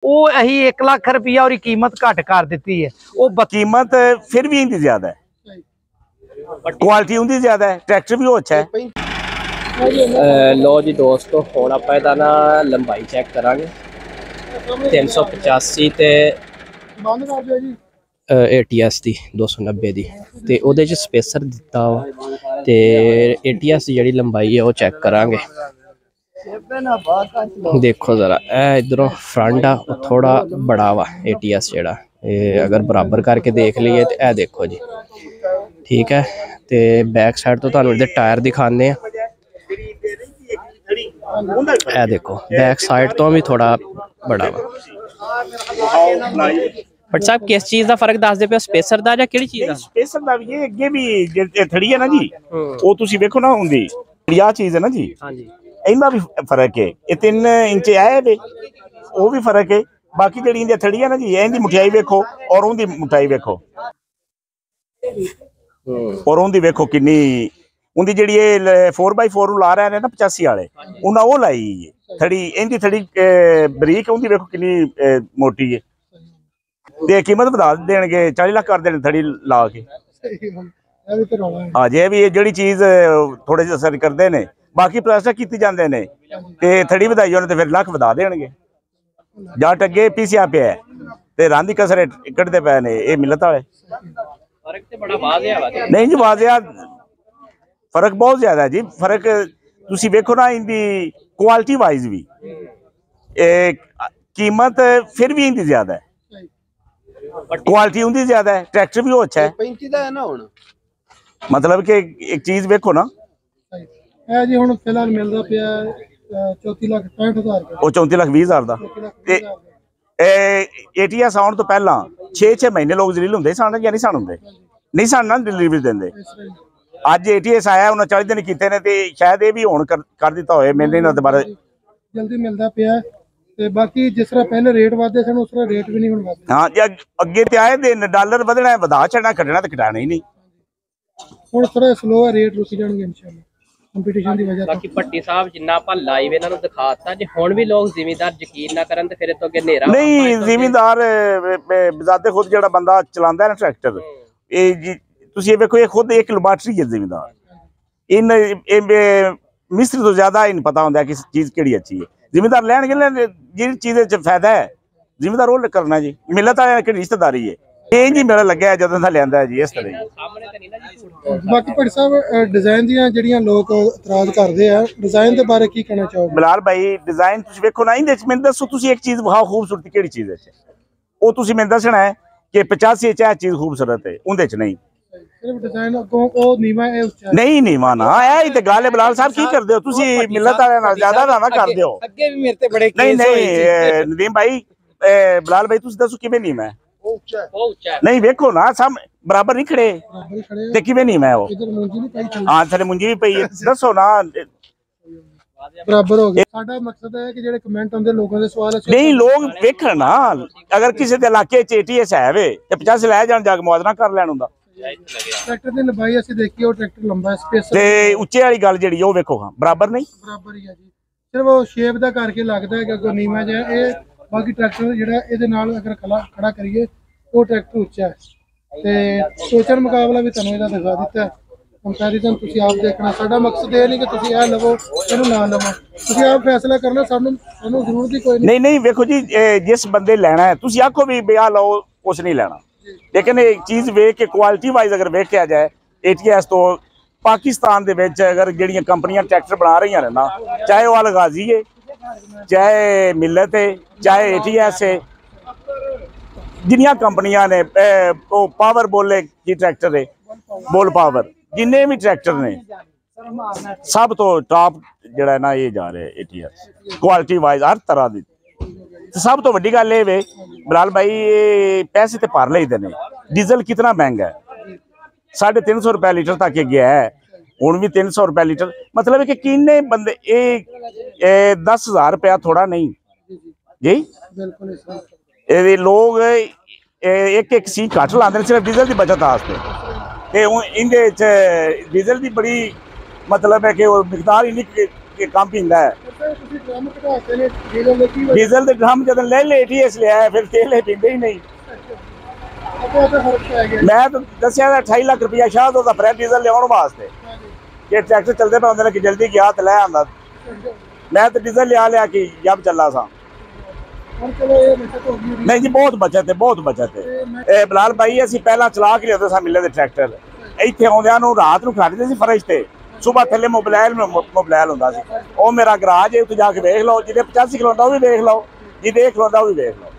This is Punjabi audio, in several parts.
वो अही 1 लाख रुपया और कीमत घट कर दी है। वो कीमत फिर भी इनकी ज्यादा है, क्वालिटी उनकी ज्यादा है, ट्रैक्टर भी वो अच्छा है। लो जी दोस्तों, हुण आपां इहदा ना लंबाई चेक करांगे। 385 ते ATS दी 290 दी ते ओहदे च स्पेसर दिता वा ते ATS दी जिहड़ी लंबाई है वो चेक करांगे। देखो जरा इधरों फ्रंट आ थोड़ा बड़ा वा ATS जेड़ा, अगर बराबर करके देख लीए तो यह देखो जी, ठीक है। तो बैक साइड तो तुहानूं इहदे टायर दिखाने हैं, यह देखो बैक साइड तो भी थोड़ा बड़ा वा। बट साहब किस चीज़ का फर्क दसदे पे, स्पेसर दा जां किहड़ी चीज़ दा? स्पेसर दा भी अगे भी थड़ी है ना जी, वो तुसीं वेखो ना हुंदी आ चीज़ है ना जी। हाँ जी, इनका भी फर्क है, ये 3 इंच है वे, वो भी फर्क है। बाकी जी इंदी थड़ी है ना जी, इनकी मुठियाई वेखो और उनकी मुठियाई वेखो, और उनकी वेखो किन्नी उनकी जी 4x4 ला रहे हैं ना 85 वाले, उन्हें वो लाई है थड़ी। इनकी थड़ी बरीक, उनकी वेखो किन्नी मोटी है। ते कीमत बता देंगे, 40 लाख कर देने थड़ी ला के। हाँ जी, भी जी चीज़ थोड़े जिहे असर करते हैं, बाकी प्लास्टिक की जाते हैं ते थड़ी वधाई होने फिर लख वधा देंगे। जट अगे पीसिया पे है ते रांदी कसरे कटते पे ने, ये मिलत वाले। नहीं जी, वाजिया फर्क बहुत ज्यादा है जी। फर्क तुसी वेखो ना, इनकी क्वालिटी वाइज भी कीमत फिर भी इनकी ज्यादा है, क्वालिटी उनकी ज्यादा है, ट्रैक्टर भी वो अच्छा है। 35 दा है ना हुण, मतलब कि एक चीज वेखो ना, ਇਹ ਜੀ ਹੁਣ ਫਿਲਹਾਲ ਮਿਲਦਾ ਪਿਆ 34,65,000 ਉਹ 34,20,000 ਦਾ। ਤੇ ATS ਆਉਣ ਤੋਂ ਪਹਿਲਾਂ 6-6 ਮਹੀਨੇ ਲੋਕ ਜ਼ਲੀਲ ਹੁੰਦੇ ਸਨ ਜਾਂ ਨਹੀਂ ਸਨ ਹੁੰਦੇ, ਨਹੀਂ ਸਨ ਨਾ ਡਿਲੀਵਰੀ ਦਿੰਦੇ। ਅੱਜ ATS ਆਇਆ, ਉਹਨਾਂ 40 ਦਿਨ ਕੀਤੇ ਨੇ ਤੇ ਸ਼ਾਇਦ ਇਹ ਵੀ ਹੁਣ ਕਰ ਦਿੱਤਾ ਹੋਏ, ਮਿਲਦੇ ਨਾ ਦੁਬਾਰਾ ਜਲਦੀ ਮਿਲਦਾ ਪਿਆ। ਤੇ ਬਾਕੀ ਜਿਸ ਤਰ੍ਹਾਂ ਪਹਿਲੇ ਰੇਟ ਵਧਦੇ ਸਨ ਉਸ ਤਰ੍ਹਾਂ ਰੇਟ ਵੀ ਨਹੀਂ ਹੁਣ ਵਧਦੇ। ਹਾਂ ਜੀ, ਅੱਗੇ ਤੇ ਆਏ ਦਿਨ ਡਾਲਰ ਵਧਣਾ, ਵਧਾ ਛੱਡਣਾ, ਘਟਣਾ ਤੇ ਘਟਾਣਾ ਹੀ ਨਹੀਂ। ਹੁਣ ਥੋੜਾ ਸਲੋ ਹੈ, ਰੇਟ ਰੁਕ ਜਾਣਗੇ ਇਨਸ਼ਾਅੱਲਾ ਕੰਪੀਟੀਸ਼ਨ ਦੀ ਵਜ੍ਹਾ ਤੋਂ। बाकी भट्टी साहब जिन्ना आपां लाइव इन्हां नूं दिखाता, जे हुण भी लोग जिमीदार यकीन ना करन ते फिर इस तो अगे नेरा नहीं। जिमीदार बजाते खुद जिहड़ा बंदा चलांदा है ना ट्रैक्टर, ये तुसीं वेखो, ये खुद एक लैबोरेटरी है जिमीदार। इन मिस्त्री तो ज्यादा इन पता होंदा है कि चीज़ किहड़ी अच्छी है। जिमीदार लैणगे जिहड़ी चीज़ च फायदा है जिमीदार वो करना जी। मिलत वाले की रिश्तेदारी है, ਇਹ ਜੀ ਮੇਰਾ ਲੱਗਿਆ ਜਦੋਂ ਦਾ ਲਿਆਂਦਾ ਜੀ ਇਸ ਤਰ੍ਹਾਂ। ਬਾਕੀ ਭੱਟੀ ਸਾਹਿਬ ਡਿਜ਼ਾਈਨ ਦੀਆਂ ਜਿਹੜੀਆਂ ਲੋਕ ਇਤਰਾਜ਼ ਕਰਦੇ ਆ, ਡਿਜ਼ਾਈਨ ਦੇ ਬਾਰੇ ਕੀ ਕਹਿਣਾ ਚਾਹੋਗੇ? ਬਿਲਾਲ ਭਾਈ, ਡਿਜ਼ਾਈਨ ਤੁਸੀਂ ਵੇਖੋ ਨਾ, ਇਹਦੇ ਵਿੱਚ ਮੈਨੂੰ ਦੱਸੋ ਤੁਸੀਂ ਇੱਕ ਚੀਜ਼ ਵਿਖਾਓ ਖੂਬਸੂਰਤੀ ਕਿਹੜੀ ਚੀਜ਼ ਹੈ, ਉਹ ਤੁਸੀਂ ਮੈਨੂੰ ਦੱਸਣਾ ਹੈ ਕਿ 85 ਚ ਇਹ ਚੀਜ਼ ਖੂਬਸੂਰਤ ਹੈ, ਉਹਦੇ ਚ ਨਹੀਂ। ਸਿਰਫ ਡਿਜ਼ਾਈਨ ਅੱਗੋਂ ਉਹ ਨੀਵਾ ਹੈ, ਉੱਚਾ ਨਹੀਂ ਨੀਵਾ ਨਾ, ਇਹ ਤੇ ਗੱਲ ਹੈ। ਬਿਲਾਲ ਸਾਹਿਬ ਕੀ ਕਰਦੇ ਹੋ ਤੁਸੀਂ? ਮਿਲਤ ਵਾਲਿਆਂ ਨਾਲ ਜ਼ਿਆਦਾ ਨਾ ਕਰਦੇ ਹੋ। ਅੱਗੇ ਵੀ ਮੇਰੇ ਤੇ ਬੜੇ ਨਹੀਂ ਨਹੀਂ ਨਦੀਮ ਭਾਈ, ਬਿਲਾਲ ਭਾਈ ਤੁਸੀਂ ਦੱਸੋ ਕਿਵੇਂ ਨੀਵਾ ਹੈ? नहीं वेखो ना, सब बराबर नहीं खड़े ते किवें नहीं मैं वो। हाँ थले मुंजी भी पई है, दसो ना बराबर हो गया। साडा मकसद है कि जेडे कमेंट आंदे लोगों दे सवाल नहीं लोग वेखण ना, अगर किसी दे इलाके च ATS है वे ते 50 ले जाण, जाके मुआवजा कर लैण हुंदा। ट्रैक्टर दी लंबाई ਅਸੀਂ ਦੇਖੀ, ਉਹ ट्रैक्टर लंबा है, स्पेस ते ਉੱਚੇ ਵਾਲੀ ਗੱਲ ਜਿਹੜੀ ਉਹ ਵੇਖੋ, ਹਾਂ बराबर नहीं, बराबर ही है जी। सिर्फ वो शेप दा करके लगदा है कि अगों नीवा जिहा ਇਹ। बाकी ट्रैक्टर ਜਿਹੜਾ ਇਹਦੇ ਨਾਲ अगर खड़ा करिए वो ट्रैक्टर ਉੱਚਾ है ਤੇ ਸੋਚਣ ਮੁਕਾਬਲਾ ਵੀ ਤੁਹਾਨੂੰ ਇਹਦਾ ਦਿਖਾ ਦਿੱਤਾ। ਕੰਪੈਰੀਜ਼ਨ ਤੁਸੀਂ ਆਪ ਦੇਖਣਾ। ਸਾਡਾ ਮਕਸਦ ਇਹ ਨਹੀਂ ਕਿ ਤੁਸੀਂ ਇਹ ਲਵੋ ਇਹਨੂੰ ਨਾ ਲਵੋ, ਤੁਸੀਂ ਆਪ ਫੈਸਲਾ ਕਰਨਾ। ਸਾਨੂੰ ਜ਼ਰੂਰਤ ਹੀ ਕੋਈ ਨਹੀਂ। ਨਹੀਂ ਵੇਖੋ ਜੀ, ਜਿਸ ਬੰਦੇ ਲੈਣਾ ਹੈ ਤੁਸੀਂ ਆਖੋ ਵੀ ਬਿਆ ਲਓ, ਕੁਛ ਨਹੀਂ ਲੈਣਾ, ਲੇਕਿਨ ਇਹ ਚੀਜ਼ ਵੇਖ ਕੇ ਕੁਆਲਿਟੀ ਵਾਈਜ਼ ਅਗਰ ਵੇਖਿਆ ਜਾਏ, ATS ਤੋਂ ਪਾਕਿਸਤਾਨ ਦੇ ਵਿੱਚ ਅਗਰ ਜਿਹੜੀਆਂ ਕੰਪਨੀਆਂ ਟਰੈਕਟਰ ਬਣਾ ਰਹੀਆਂ ਨੇ ਨਾ, ਚਾਹੇ ਉਹ ਅਲ ਗਾਜ਼ੀ ਹੈ, ਚਾਹੇ ਮਿਲਤ ਹੈ, ਚਾਹੇ ATS है, जिन्नियां कंपनियां ने, वो पावर बोले की ट्रैक्टर है, बोल पावर, जिन्ने भी ट्रैक्टर ने सब तो टॉप जड़ा ना ये जा रहे हैं ATS क्वालिटी वाइज हर तरह की। सब तो वड्डी गल ये बिलाल भाई, पैसे तो भर लेते हैं। डीजल कितना महंगा है, 350 रुपये लीटर तक गया है, हुण भी 300 रुपये लीटर। मतलब है कि किन्ने बंदे 10,000 रुपया थोड़ा नहीं जी। ये लोग एक सी घट लाते सिर्फ डीजल की बचत वास्ते। इनके डीजल की बड़ी मतलब है कि मिकदार इन्नी ਕੇ ਕੰਮ ਪੀਂਦਾ ਹੈ। ਸਰ ਤੁਸੀਂ ਡਰਮ ਘਟਾਤੇ ਨੇ ਡੀਜ਼ਲ ਦੇ ਕੀ ਡੀਜ਼ਲ ਦੇ ਡਰਮ ਜਦੋਂ ਲੈ ATS ਲਿਆ ਫਿਰ ਤੇਲ ਇਹ ਪੀਂਦੇ ਹੀ ਨਹੀਂ। ਆਪਾਂ ਤਾਂ ਫਰਕ ਪੈ ਗਿਆ। ਮੈਂ ਤਾਂ ਦੱਸਿਆ 28 ਲੱਖ ਰੁਪਇਆ ਸ਼ਾਇਦ ਉਹਦਾ ਫਰੈਸ਼ ਡੀਜ਼ਲ ਲਿਆਉਣ ਵਾਸਤੇ ਕਿ ਟਰੈਕਟਰ ਚੱਲਦੇ ਪਏ ਹੁੰਦੇ ਨੇ ਕਿ ਜਲਦੀ ਗਿਆ ਤੇ ਲੈ ਆਂਦਾ। ਮੈਂ ਤਾਂ ਡੀਜ਼ਲ ਲਿਆ ਕੇ ਜਬ ਚੱਲਾ ਸਾਂ। ਹੁਣ ਚਲੋ ਇਹ ਬਚਤ ਹੋ ਗਈ। ਨਹੀਂ ਜੀ ਬਹੁਤ ਬਚਤ ਹੈ, ਬਹੁਤ ਬਚਤ ਹੈ। ਇਹ ਬਲਾਲ ਭਾਈ ਅਸੀਂ ਪਹਿਲਾਂ ਚਲਾ ਕੇ ਲਿਆਉਂਦੇ ਸਾਂ ਮਿੱਲੇ ਦੇ ਟਰੈਕਟਰ, ਇੱਥੇ ਆਉਂਦਿਆਂ ਨੂੰ ਰਾਤ ਨੂੰ ਖੜਦੇ ਸੀ ਫਰਸ਼ ਤੇ, ਸੁਬਾਹ ਥੱਲੇ ਮੋਬਾਈਲ ਹੁੰਦਾ ਸੀ। ਉਹ ਮੇਰਾ ਗਰਾਜ ਹੈ, ਉੱਥੇ ਜਾ ਕੇ ਵੇਖ ਲਓ, ਜਿਹਦੇ 85 ਕਿਲੋਮੀਟਰ ਉਹ ਵੀ ਵੇਖ ਲਓ, ਜਿਹਦੇ 1 ਕਿਲੋਮੀਟਰ ਉਹ ਵੀ ਵੇਖ ਲਓ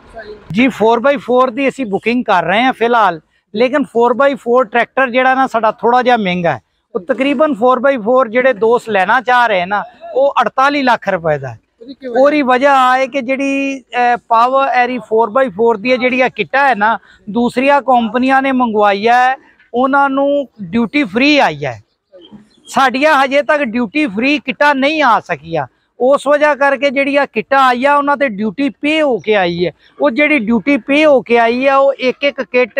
ਜੀ। 4x4 ਦੀ ਅਸੀਂ ਬੁਕਿੰਗ ਕਰ ਰਹੇ ਹਾਂ ਫਿਲਹਾਲ, ਲੇਕਿਨ 4x4 ਟਰੈਕਟਰ ਜਿਹੜਾ ਨਾ ਸਾਡਾ ਥੋੜਾ ਜਿਹਾ ਮਹਿੰਗਾ ਹੈ। ਉਹ ਤਕਰੀਬਨ 4x4 ਜਿਹੜੇ ਦੋਸਤ ਲੈਣਾ ਚਾਹ ਰਹੇ ਨਾ ਉਹ 48 ਲੱਖ ਰੁਪਏ ਦਾ ਹੈ। ਉਹਦੀ ਵਜ੍ਹਾ ਹੈ ਕਿ ਜਿਹੜੀ ਪਾਵਰ ਐਰੀ 4x4 ਦੀ ਜਿਹੜੀਆਂ ਕਿੱਟਾਂ ਹੈ ਨਾ ਦੂਸਰੀਆਂ ਕੰਪਨੀਆਂ ਨੇ ਮੰਗਵਾਈਆਂ ਹੈ, ਉਹਨਾਂ ਨੂੰ ਡਿਊਟੀ ਫ੍ਰੀ ਆਈ ਹੈ। ਸਾਡੀਆਂ ਹਜੇ ਤੱਕ ਡਿਊਟੀ ਫ੍ਰੀ ਕਿੱਟਾਂ ਨਹੀਂ ਆ ਸਕੀਆਂ। ਉਸ ਵਜ੍ਹਾ ਕਰਕੇ ਜਿਹੜੀਆਂ ਕਿੱਟਾਂ ਆਈਆਂ ਉਹਨਾਂ ਤੇ ਡਿਊਟੀ ਪੇ ਹੋ ਕੇ ਆਈ ਹੈ। ਉਹ ਜਿਹੜੀ ਡਿਊਟੀ ਪੇ ਹੋ ਕੇ ਆਈ ਹੈ ਉਹ ਇੱਕ ਕਿੱਟ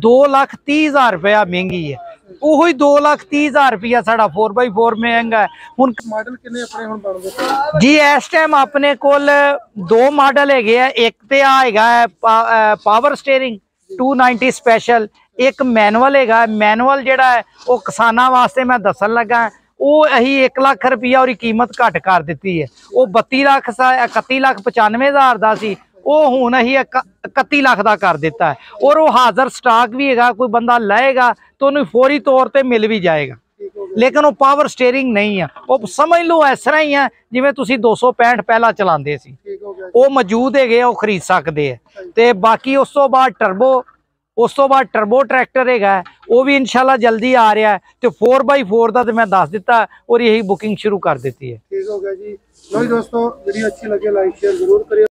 2,30,000 ਰੁਪਇਆ ਮਹਿੰਗੀ ਹੈ। ਉਹੀ 2,30,000 ਰੁਪਇਆ ਸਾਡਾ 4x4 ਮਹਿੰਗਾ ਹੈ। ਹੁਣ ਮਾਡਲ ਕਿੰਨੇ ਆਪਣੇ ਹੁਣ ਬਣਦੇ ਜੀ ਇਸ ਟਾਈਮ ਆਪਣੇ ਕੋਲ 2 ਮਾਡਲ ਹੈਗੇ ਆ। ਇੱਕ ਤੇ ਆ ਹੈਗਾ ਪਾਵਰ ਸਟੀਅਰਿੰਗ 290 ਸਪੈਸ਼ਲ, ਇੱਕ ਮੈਨੂਅਲ ਹੈਗਾ। ਮੈਨੂਅਲ ਜਿਹੜਾ ਹੈ ਉਹ ਕਿਸਾਨਾਂ ਵਾਸਤੇ ਮੈਂ ਦੱਸਣ ਲੱਗਾ, ਉਹ ਅਸੀਂ 1 ਲੱਖ ਰੁਪਇਆ ਉਹਦੀ ਕੀਮਤ ਘੱਟ ਕਰ ਦਿੱਤੀ ਹੈ। ਉਹ 31,95,000 ਦਾ ਸੀ, ਉਹ ਹੁਣ ਅਸੀਂ 31 ਲੱਖ ਦਾ ਕਰ ਦਿੱਤਾ ਹੈ। ਔਰ ਉਹ ਹਾਜ਼ਰ ਸਟਾਕ ਵੀ ਹੈਗਾ, ਕੋਈ ਬੰਦਾ ਲਏਗਾ ਤਾਂ ਉਹਨੂੰ ਫੌਰੀ ਤੌਰ ਤੇ ਮਿਲ ਵੀ ਜਾਏਗਾ। ਲੇਕਿਨ ਉਹ ਪਾਵਰ ਸਟੀਅਰਿੰਗ ਨਹੀਂ ਆ। ਉਹ ਸਮਝ ਲਓ ਇਸ ਤਰ੍ਹਾਂ ਹੀ ਆ ਜਿਵੇਂ ਤੁਸੀਂ 265 ਪਹਿਲਾਂ ਚਲਾਉਂਦੇ ਸੀ, ਉਹ ਮੌਜੂਦ ਹੈਗੇ, ਉਹ ਖਰੀਦ ਸਕਦੇ ਆ। ਤੇ ਬਾਕੀ ਉਸ ਤੋਂ ਬਾਅਦ ਟਰਬੋ ਟਰੈਕਟਰ ਹੈਗਾ, ਉਹ ਵੀ ਇਨਸ਼ਾਅੱਲਾ ਜਲਦੀ ਆ ਰਿਹਾ ਹੈ। ਤੇ 4x4 ਦਾ ਤੇ ਮੈਂ ਦੱਸ ਦਿੱਤਾ ਔਰ ਇਹੀ ਬੁਕਿੰਗ ਸ਼ੁਰੂ ਕਰ ਦਿੱਤੀ ਹੈ। ਠੀਕ ਹੋ ਗਿਆ ਜੀ। ਲੋ ਦੋਸਤੋ, ਵੀਡੀਓ अच्छी लगे लाइक शेयर जरूर करिए।